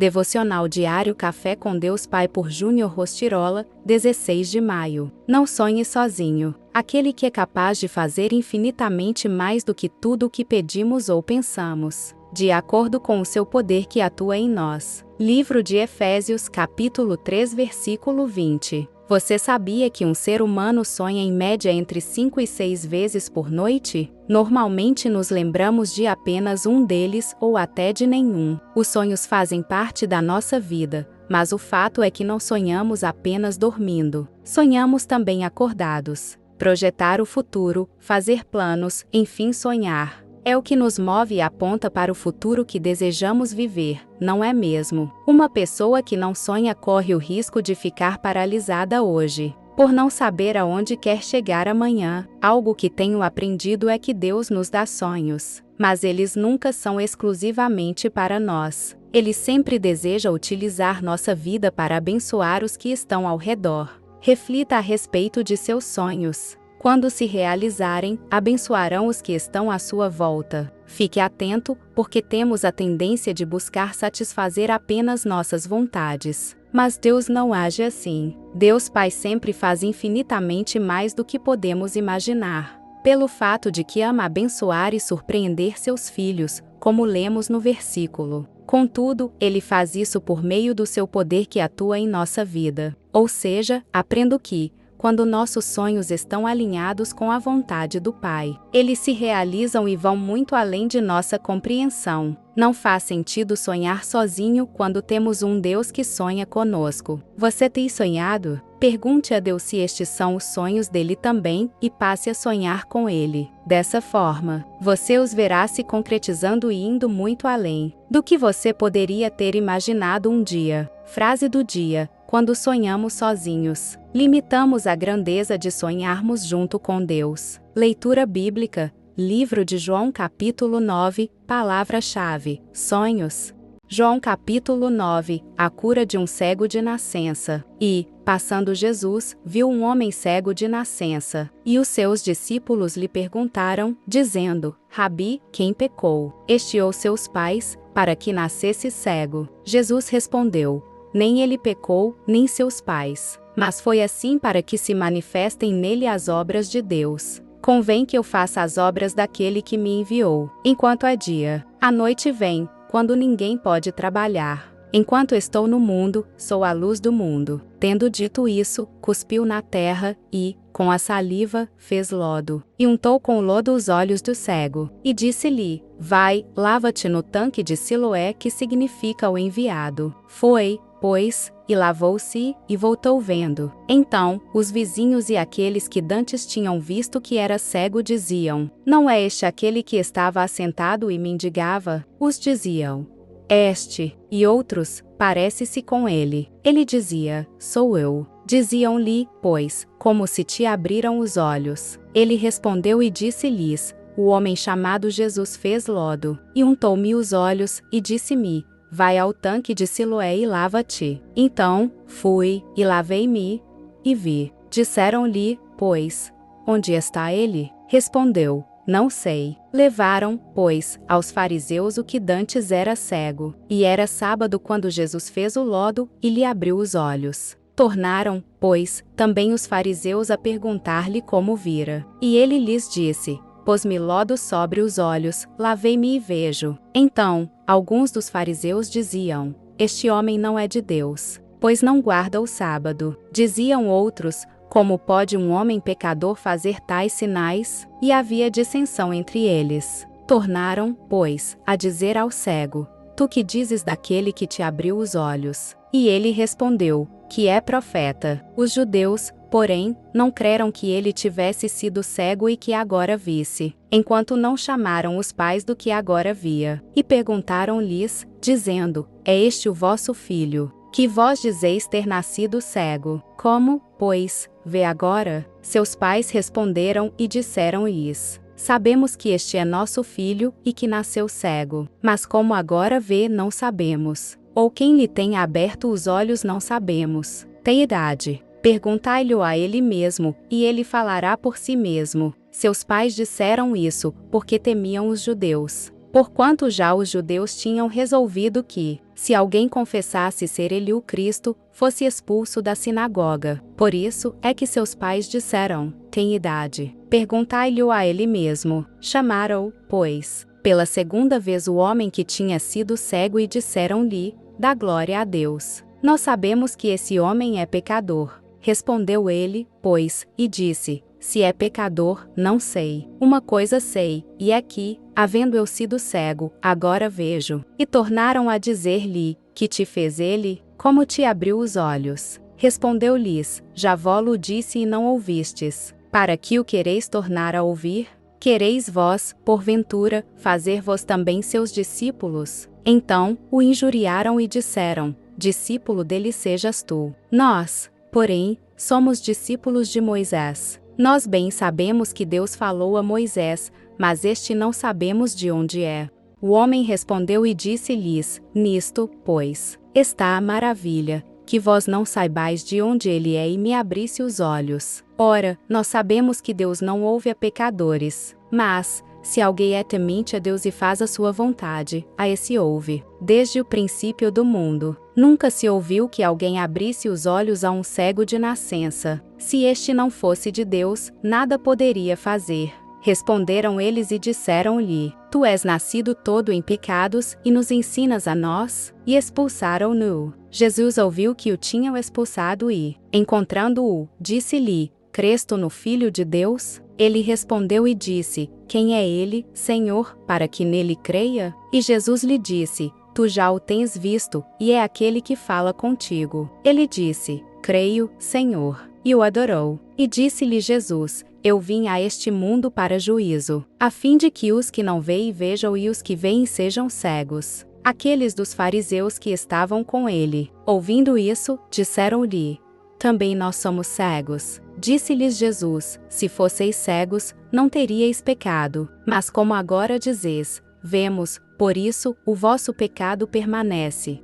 Devocional Diário Café com Deus Pai por Júnior Rostirola, 16 de maio. Não sonhe sozinho. Aquele que é capaz de fazer infinitamente mais do que tudo o que pedimos ou pensamos, de acordo com o seu poder que atua em nós. Livro de Efésios, capítulo 3, versículo 20. Você sabia que um ser humano sonha em média entre 5 e 6 vezes por noite? Normalmente nos lembramos de apenas um deles ou até de nenhum. Os sonhos fazem parte da nossa vida, mas o fato é que não sonhamos apenas dormindo. Sonhamos também acordados. Projetar o futuro, fazer planos, enfim sonhar. É o que nos move e aponta para o futuro que desejamos viver, não é mesmo? Uma pessoa que não sonha corre o risco de ficar paralisada hoje, por não saber aonde quer chegar amanhã. Algo que tenho aprendido é que Deus nos dá sonhos, mas eles nunca são exclusivamente para nós. Ele sempre deseja utilizar nossa vida para abençoar os que estão ao redor. Reflita a respeito de seus sonhos. Quando se realizarem, abençoarão os que estão à sua volta. Fique atento, porque temos a tendência de buscar satisfazer apenas nossas vontades. Mas Deus não age assim. Deus Pai sempre faz infinitamente mais do que podemos imaginar. Pelo fato de que ama abençoar e surpreender seus filhos, como lemos no versículo. Contudo, Ele faz isso por meio do seu poder que atua em nossa vida. Ou seja, aprendo que, quando nossos sonhos estão alinhados com a vontade do Pai, eles se realizam e vão muito além de nossa compreensão. Não faz sentido sonhar sozinho quando temos um Deus que sonha conosco. Você tem sonhado? Pergunte a Deus se estes são os sonhos dele também e passe a sonhar com ele. Dessa forma, você os verá se concretizando e indo muito além do que você poderia ter imaginado um dia. Frase do dia: quando sonhamos sozinhos, limitamos a grandeza de sonharmos junto com Deus. Leitura bíblica, livro de João capítulo 9, palavra-chave, sonhos. João capítulo 9, a cura de um cego de nascença. E, passando Jesus, viu um homem cego de nascença. E os seus discípulos lhe perguntaram, dizendo: Rabi, quem pecou, este ou seus pais, para que nascesse cego? Jesus respondeu: nem ele pecou, nem seus pais, mas foi assim para que se manifestem nele as obras de Deus. Convém que eu faça as obras daquele que me enviou. Enquanto é dia, a noite vem, quando ninguém pode trabalhar. Enquanto estou no mundo, sou a luz do mundo. Tendo dito isso, cuspiu na terra e, com a saliva, fez lodo. E untou com o lodo os olhos do cego. E disse-lhe: vai, lava-te no tanque de Siloé, que significa o enviado. Foi, pois, e lavou-se, e voltou vendo. Então, os vizinhos e aqueles que dantes tinham visto que era cego diziam: não é este aquele que estava assentado e mendigava? Uns diziam: este, e outros: parece-se com ele. Ele dizia: sou eu. Diziam-lhe, pois, como se te abriram os olhos. Ele respondeu e disse-lhes: o homem chamado Jesus fez lodo, e untou-me os olhos, e disse-me: vai ao tanque de Siloé e lava-te. Então, fui, e lavei-me, e vi. Disseram-lhe, pois, onde está ele? Respondeu: não sei. Levaram, pois, aos fariseus o que dantes era cego. E era sábado quando Jesus fez o lodo, e lhe abriu os olhos. Tornaram, pois, também os fariseus a perguntar-lhe como vira. E ele lhes disse: pôs-me lodo sobre os olhos, lavei-me e vejo. Então, alguns dos fariseus diziam: este homem não é de Deus, pois não guarda o sábado. Diziam outros: como pode um homem pecador fazer tais sinais? E havia dissensão entre eles. Tornaram, pois, a dizer ao cego: tu que dizes daquele que te abriu os olhos? E ele respondeu: que é profeta. Os judeus, porém, não creram que ele tivesse sido cego e que agora visse, enquanto não chamaram os pais do que agora via. E perguntaram-lhes, dizendo: é este o vosso filho, que vós dizeis ter nascido cego? Como, pois, vê agora? Seus pais responderam e disseram-lhes: sabemos que este é nosso filho e que nasceu cego, mas como agora vê não sabemos, ou quem lhe tenha aberto os olhos não sabemos. Tem idade. Perguntai-lhe a ele mesmo, e ele falará por si mesmo. Seus pais disseram isso, porque temiam os judeus. Porquanto já os judeus tinham resolvido que, se alguém confessasse ser ele o Cristo, fosse expulso da sinagoga. Por isso é que seus pais disseram: tem idade. Perguntai-lhe-o a ele mesmo. Chamaram-o, pois, pela segunda vez o homem que tinha sido cego e disseram-lhe: dá glória a Deus. Nós sabemos que esse homem é pecador. Respondeu ele, pois, e disse: se é pecador, não sei. Uma coisa sei, e é que, havendo eu sido cego, agora vejo. E tornaram a dizer-lhe: que te fez ele? Como te abriu os olhos? Respondeu-lhes: já vó-lo disse e não ouvistes. Para que o quereis tornar a ouvir? Quereis vós, porventura, fazer-vos também seus discípulos? Então, o injuriaram e disseram: discípulo dele sejas tu. Nós, porém, somos discípulos de Moisés. Nós bem sabemos que Deus falou a Moisés, mas este não sabemos de onde é. O homem respondeu e disse-lhes: nisto, pois, está a maravilha, que vós não saibais de onde ele é e me abrisse os olhos. Ora, nós sabemos que Deus não ouve a pecadores, mas, se alguém é temente a Deus e faz a sua vontade, a esse ouve. Desde o princípio do mundo, nunca se ouviu que alguém abrisse os olhos a um cego de nascença. Se este não fosse de Deus, nada poderia fazer. Responderam eles e disseram-lhe: tu és nascido todo em pecados, e nos ensinas a nós? E expulsaram-no. Jesus ouviu que o tinham expulsado e, encontrando-o, disse-lhe: crês tu no Filho de Deus? Ele respondeu e disse: quem é ele, Senhor, para que nele creia? E Jesus lhe disse: tu já o tens visto, e é aquele que fala contigo. Ele disse: creio, Senhor. E o adorou. E disse-lhe Jesus: eu vim a este mundo para juízo, a fim de que os que não veem vejam e os que veem sejam cegos. Aqueles dos fariseus que estavam com ele, ouvindo isso, disseram-lhe: também nós somos cegos. Disse-lhes Jesus: se fosseis cegos, não teríeis pecado, mas como agora dizes: vemos, por isso, o vosso pecado permanece.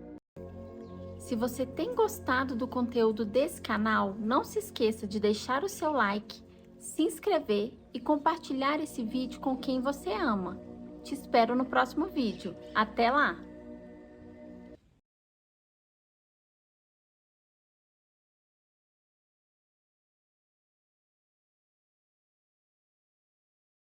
Se você tem gostado do conteúdo desse canal, não se esqueça de deixar o seu like, se inscrever e compartilhar esse vídeo com quem você ama. Te espero no próximo vídeo. Até lá!